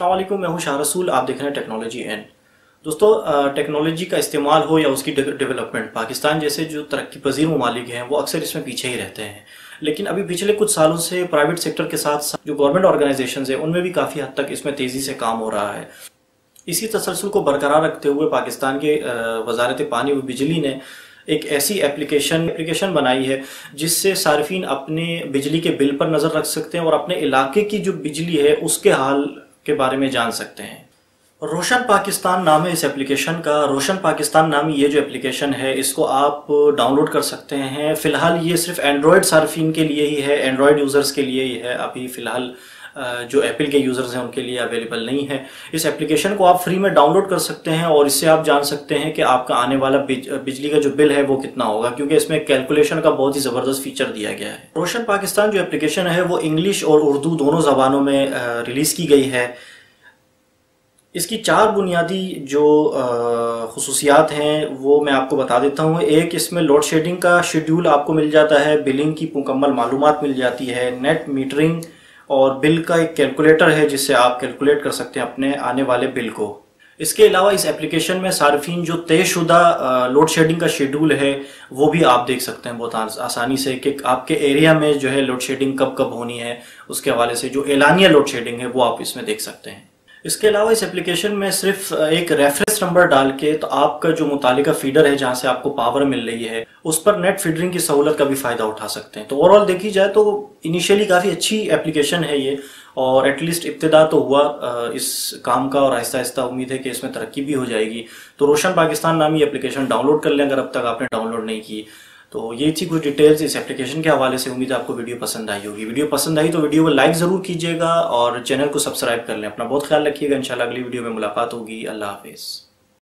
अस्सलाम वालेकुम, मैं हूं शाह रसूल। आप देख रहे हैं टेक्नोलॉजी एन। दोस्तों, टेक्नोलॉजी का इस्तेमाल हो या उसकी डेवलपमेंट, पाकिस्तान जैसे जो तरक्की पजीर ममालिक हैं वो अक्सर इसमें पीछे ही रहते हैं। लेकिन अभी पिछले कुछ सालों से प्राइवेट सेक्टर के साथ साथ जो गवर्नमेंट ऑर्गेनाइजेशंस हैं उनमें भी काफ़ी हद तक इसमें तेज़ी से काम हो रहा है। इसी तसलसल को बरकरार रखते हुए पाकिस्तान के वजारत पानी व बिजली ने एक ऐसी एप्लीकेशन बनाई है जिससे सार्फिन अपने बिजली के बिल पर नज़र रख सकते हैं और अपने इलाके की जो बिजली है उसके हाल के बारे में जान सकते हैं। रोशन पाकिस्तान नाम है इस एप्लीकेशन का। रोशन पाकिस्तान नामी ये जो एप्लीकेशन है इसको आप डाउनलोड कर सकते हैं। फ़िलहाल ये सिर्फ एंड्रॉयड सार्फिन के लिए ही है, एंड्रॉयड यूज़र्स के लिए ही है। अभी फ़िलहाल जो एप्पल के यूज़र्स हैं उनके लिए अवेलेबल नहीं है। इस एप्लीकेशन को आप फ्री में डाउनलोड कर सकते हैं और इससे आप जान सकते हैं कि आपका आने वाला बिजली का जो बिल है वो कितना होगा, क्योंकि इसमें कैलकुलेशन का बहुत ही ज़बरदस्त फीचर दिया गया है। रोशन पाकिस्तान जो एप्लीकेशन है वो इंग्लिश और उर्दू दोनों ज़बानों में रिलीज़ की गई है। इसकी 4 बुनियादी जो खुसूसियात हैं वो मैं आपको बता देता हूँ। एक, इसमें लोड शेडिंग का शेड्यूल आपको मिल जाता है, बिलिंग की मुकम्मल मालूमात मिल जाती है, नेट मीटरिंग और बिल का एक कैलकुलेटर है जिससे आप कैलकुलेट कर सकते हैं अपने आने वाले बिल को। इसके अलावा इस एप्लीकेशन में सार्फिन जो तयशुदा लोड शेडिंग का शेड्यूल है वो भी आप देख सकते हैं बहुत आसानी से कि आपके एरिया में जो है लोड शेडिंग कब कब होनी है। उसके हवाले से जो एलानिया लोड शेडिंग है वो आप इसमें देख सकते हैं। इसके अलावा इस एप्लीकेशन में सिर्फ एक रेफरेंस नंबर डाल के तो आपका जो मुतालिका फीडर है जहां से आपको पावर मिल रही है उस पर नेट फीडरिंग की सहूलत का भी फ़ायदा उठा सकते हैं। तो ओवरऑल देखी जाए तो इनिशियली काफ़ी अच्छी एप्लीकेशन है ये, और एटलीस्ट इब्तिदा तो हुआ इस काम का, और आहिस्ता आहिस्ता उम्मीद है कि इसमें तरक्की भी हो जाएगी। तो रोशन पाकिस्तान नामी एप्लीकेशन डाउनलोड कर लें अगर अब तक आपने डाउनलोड नहीं की। तो ये थी कुछ डिटेल्स इस एप्लीकेशन के हवाले से। उम्मीद है आपको वीडियो पसंद आई होगी। वीडियो पसंद आई तो वीडियो को लाइक ज़रूर कीजिएगा और चैनल को सब्सक्राइब कर लें। अपना बहुत ख्याल रखिएगा। इंशाल्लाह अगली वीडियो में मुलाकात होगी। अल्लाह हाफिज़।